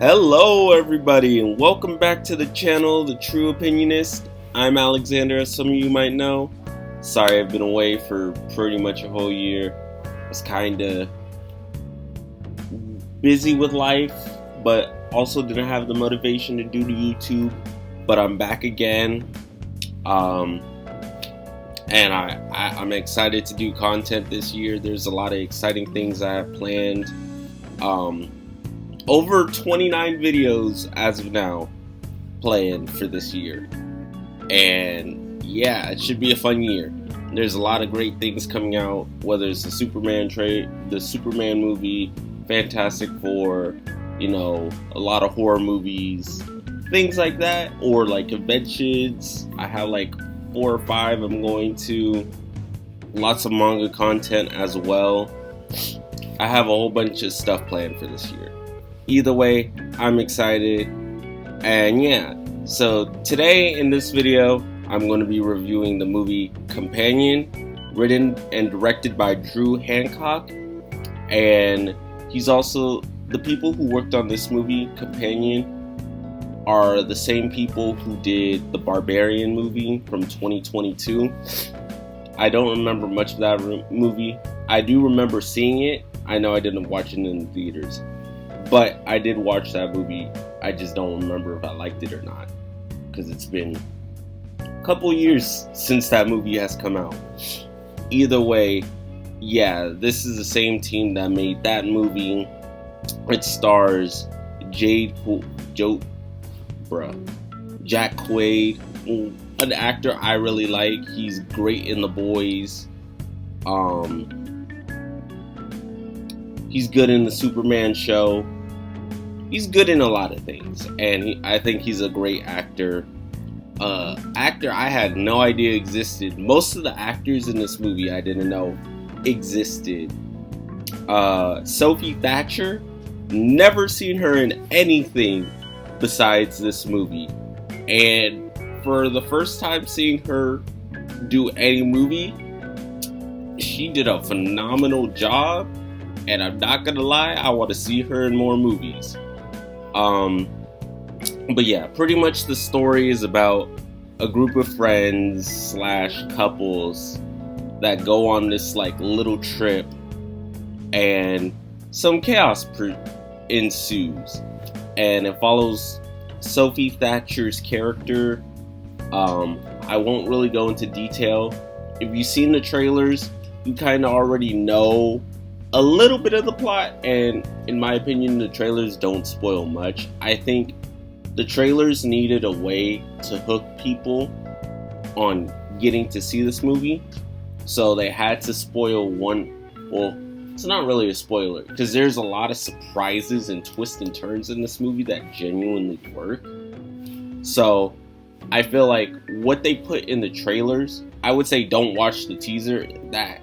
Hello everybody and welcome back to the channel, The True Opinionist. I'm Alexander, as some of you might know. Sorry I've been away for pretty much a whole year. I was kinda busy with life, but also didn't have the motivation to do the YouTube. But I'm back again. And I'm excited to do content this year. There's a lot of exciting things I have planned. Over 29 videos as of now planned for this year, and yeah, it should be a fun year. There's a lot of great things coming out, whether it's the Superman movie, Fantastic Four, a lot of horror movies, things like that, or like conventions. I have like 4 or 5 I'm going to. Lots of manga content as well. I have a whole bunch of stuff planned for this year. Either way, I'm excited. And yeah, so today in this video, I'm going to be reviewing the movie Companion, written and directed by Drew Hancock. And he's also, the people who worked on this movie, Companion, are the same people who did the Barbarian movie from 2022. I don't remember much of that movie. I do remember seeing it. I know I didn't watch it in the theaters, but I did watch that movie. I just don't remember if I liked it or not, because it's been a couple years since that movie has come out. Either way, yeah, this is the same team that made that movie. It stars Jack Quaid, an actor I really like. He's great in The Boys. He's good in the Superman show. He's good in a lot of things, and I think he's a great actor. Actor I had no idea existed. Most of the actors in this movie I didn't know existed. Sophie Thatcher, never seen her in anything besides this movie, and for the first time seeing her do any movie, she did a phenomenal job. And I'm not gonna lie, I want to see her in more movies. But yeah, pretty much the story is about a group of friends / couples that go on this like little trip, and some chaos ensues, and it follows Sophie Thatcher's character. I won't really go into detail. If you've seen the trailers, you kind of already know a little bit of the plot, and in my opinion, the trailers don't spoil much. I think the trailers needed a way to hook people on getting to see this movie, so they had to spoil one. Well, it's not really a spoiler, because there's a lot of surprises and twists and turns in this movie that genuinely work. So I feel like what they put in the trailers, I would say don't watch the teaser. That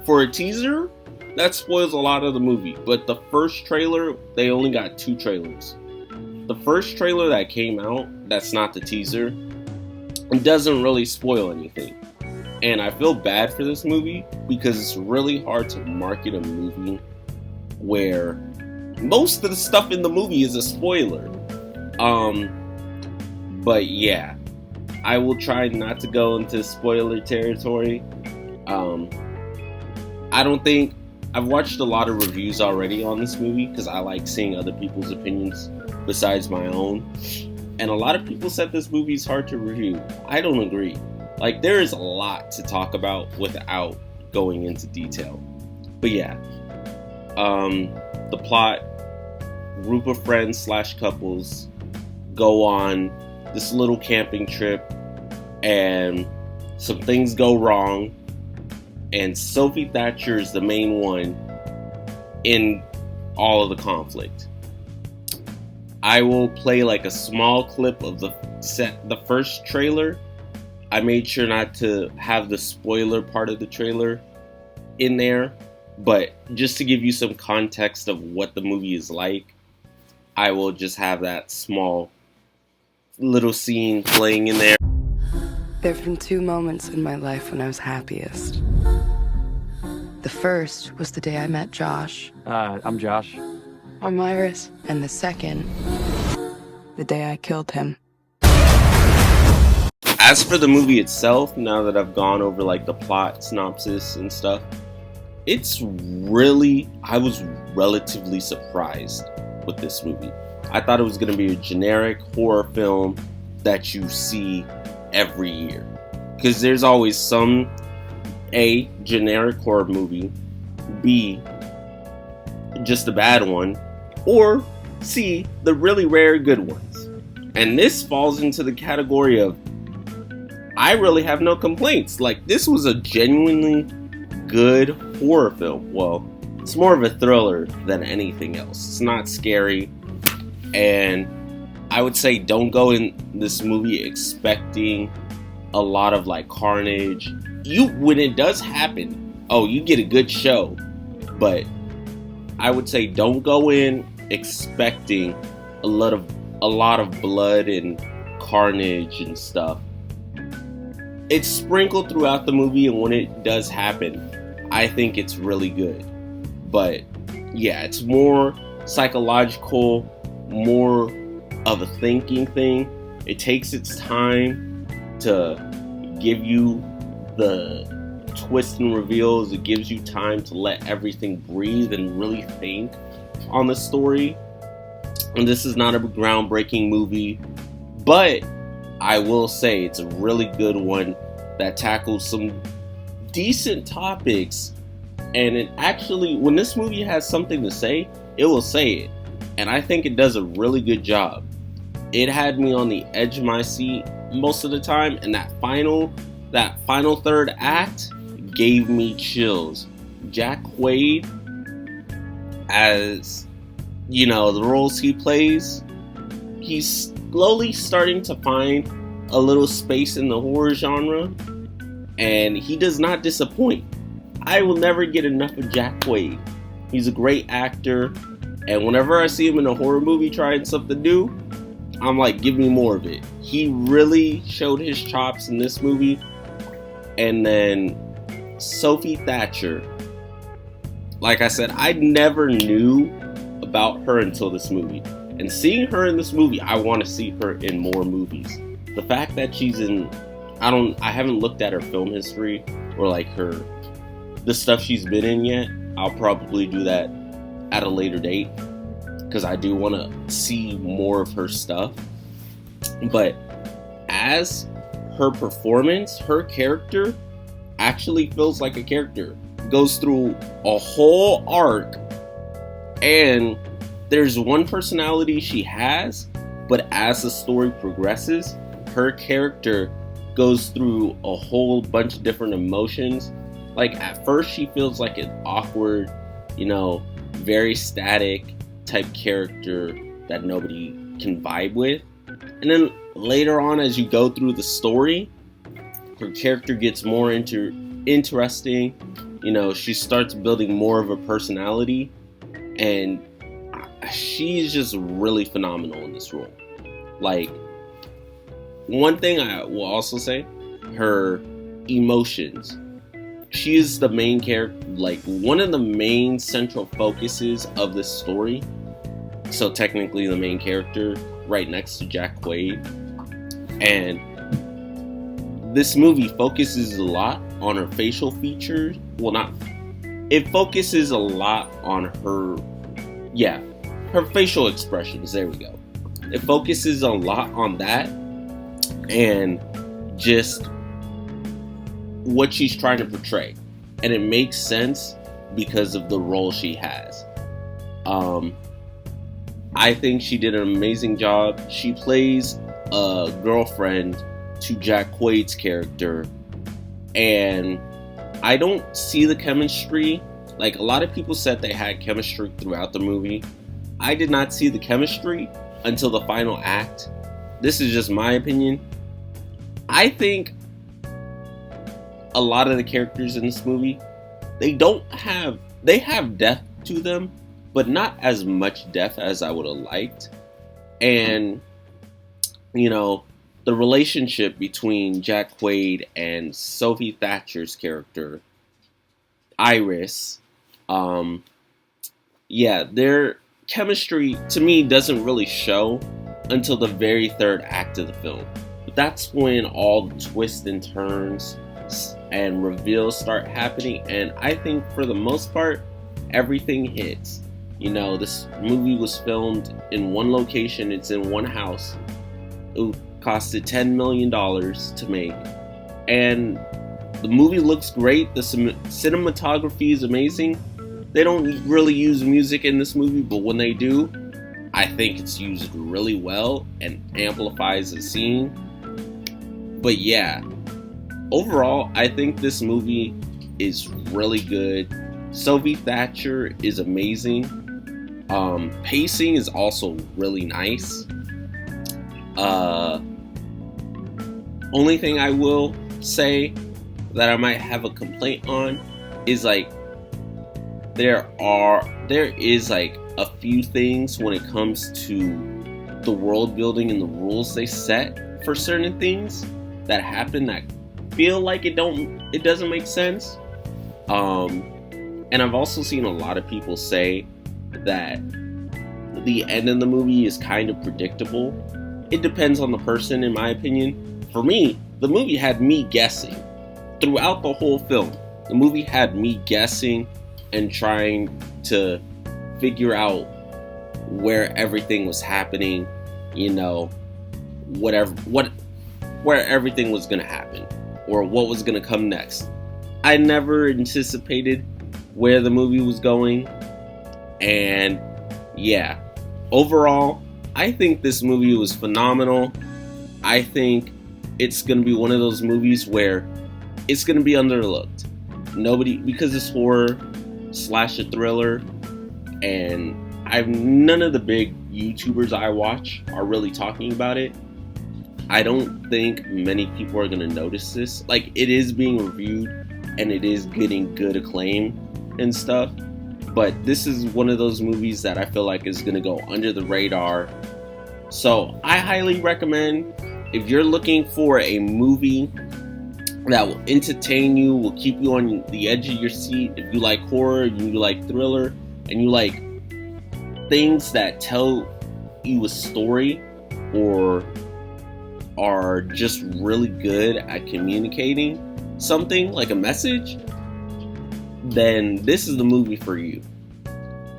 for a teaser, that spoils a lot of the movie. But the first trailer, they only got 2 trailers. The first trailer that came out, that's not the teaser, it doesn't really spoil anything. And I feel bad for this movie, because it's really hard to market a movie where most of the stuff in the movie is a spoiler. But yeah, I will try not to go into spoiler territory. I don't think I've watched a lot of reviews already on this movie, because I like seeing other people's opinions besides my own. And a lot of people said this movie is hard to review. I don't agree. Like, there is a lot to talk about without going into detail. But yeah, the plot: group of friends / couples go on this little camping trip, and some things go wrong. And Sophie Thatcher is the main one in all of the conflict. I will play like a small clip of the first trailer. I made sure not to have the spoiler part of the trailer in there, but just to give you some context of what the movie is like, I will just have that small little scene playing in there. There have been 2 moments in my life when I was happiest. The first was the day I met Josh. I'm Josh. I'm Iris. And the second, the day I killed him. As for the movie itself, now that I've gone over like the plot synopsis and stuff, I was relatively surprised with this movie. I thought it was going to be a generic horror film that you see every year. Because there's always some A, generic horror movie, B, just a bad one, or C, the really rare good ones. And this falls into the category of I really have no complaints. Like, this was a genuinely good horror film. Well, it's more of a thriller than anything else. It's not scary. And I would say don't go in this movie expecting a lot of like carnage. When it does happen, you get a good show. But I would say don't go in expecting a lot of blood and carnage and stuff. It's sprinkled throughout the movie, and when it does happen, I think it's really good. But yeah, it's more psychological, more of a thinking thing. It takes its time to give you the twists and reveals. It gives you time to let everything breathe and really think on the story. And this is not a groundbreaking movie, but I will say it's a really good one that tackles some decent topics. And it actually, when this movie has something to say, it will say it. And I think it does a really good job. It had me on the edge of my seat most of the time, and that final third act gave me chills. Jack Quaid, as the roles he plays, he's slowly starting to find a little space in the horror genre, and he does not disappoint. I will never get enough of Jack Quaid. He's a great actor, and whenever I see him in a horror movie trying something new, I'm like, give me more of it. He really showed his chops in this movie. And then Sophie Thatcher, like I said, I never knew about her until this movie. And seeing her in this movie, I want to see her in more movies. The fact that she's in, I haven't looked at her film history or like the stuff she's been in yet. I'll probably do that at a later date because I do want to see more of her stuff. But as her performance, her character actually feels like a character. Goes through a whole arc, and there's one personality she has, but as the story progresses, her character goes through a whole bunch of different emotions. Like, at first she feels like an awkward, very static type character that nobody can vibe with. And then later on, as you go through the story, her character gets more interesting. She starts building more of a personality, and she's just really phenomenal in this role. Like, one thing I will also say, her emotions. She is the main character, like one of the main central focuses of this story. So technically the main character, right next to Jack Quaid. And this movie focuses a lot on her facial features. It focuses a lot on her facial expressions. There we go. It focuses a lot on that and just what she's trying to portray. And it makes sense because of the role she has. I think she did an amazing job. She plays a girlfriend to Jack Quaid's character, and I don't see the chemistry. Like, a lot of people said they had chemistry throughout the movie. I did not see the chemistry until the final act. This is just my opinion. I think a lot of the characters in this movie, they have depth to them, but not as much depth as I would have liked. And, the relationship between Jack Quaid and Sophie Thatcher's character, Iris, they're chemistry to me doesn't really show until the very third act of the film. But that's when all the twists and turns and reveals start happening, and I think for the most part everything hits. You know, this movie was filmed in one location, it's in one house. It costed $10 million to make, and the movie looks great. The cinematography is amazing. They don't really use music in this movie, but when they do, I think it's used really well and amplifies the scene. But yeah, overall, I think this movie is really good. Sophie Thatcher is amazing. Pacing is also really nice. Only thing I will say that I might have a complaint on is like there is like a few things when it comes to the world building and the rules they set for certain things that happen that feel like it doesn't make sense. And I've also seen a lot of people say that the end of the movie is kind of predictable. It depends on the person, in my opinion. For me, the movie had me guessing throughout the whole film. The movie had me guessing and trying to figure out where everything was happening, you know, where everything was gonna happen or what was gonna come next. I never anticipated where the movie was going, and yeah, overall, I think this movie was phenomenal. I think it's gonna be one of those movies where it's gonna be underlooked. Because it's horror / a thriller, and none of the big YouTubers I watch are really talking about it. I don't think many people are gonna notice this. Like, it is being reviewed and it is getting good acclaim and stuff, but this is one of those movies that I feel like is gonna go under the radar. So I highly recommend, if you're looking for a movie that will entertain you, will keep you on the edge of your seat, if you like horror, you like thriller, and you like things that tell you a story or are just really good at communicating something like a message, then this is the movie for you.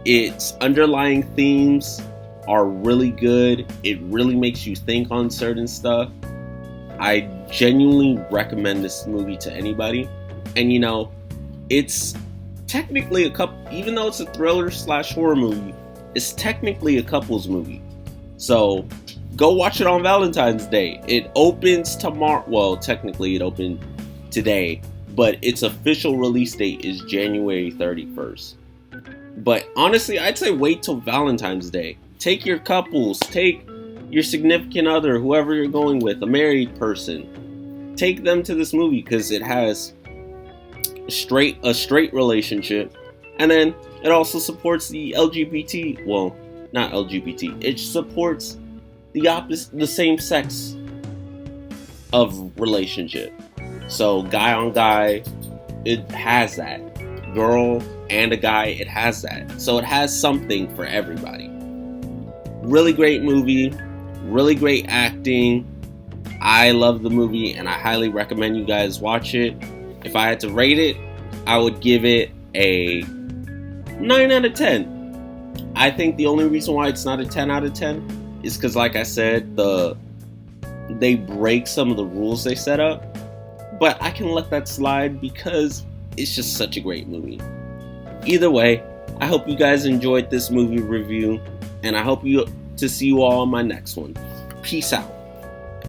Its underlying themes are really good. It really makes you think on certain stuff. I genuinely recommend this movie to anybody. And you know, it's technically even though it's a thriller / horror movie, it's technically a couples movie. So go watch it on Valentine's Day. It opens tomorrow. Well, technically it opened today, but its official release date is January 31st. But honestly, I'd say wait till Valentine's Day. Take your couples, take your significant other, whoever you're going with, a married person. Take them to this movie because it has a straight relationship, and then it also supports the LGBT. Well, not LGBT. It supports the same sex of relationship. So guy on guy, it has that. Girl and a guy, it has that. So it has something for everybody. Really great movie, really great acting. I love the movie and I highly recommend you guys watch it. If I had to rate it, I would give it a 9 out of 10. I think the only reason why it's not a 10 out of 10 is because, like I said, they break some of the rules they set up. But I can let that slide because it's just such a great movie. Either way, I hope you guys enjoyed this movie review, and I hope to see you all on my next one. Peace out.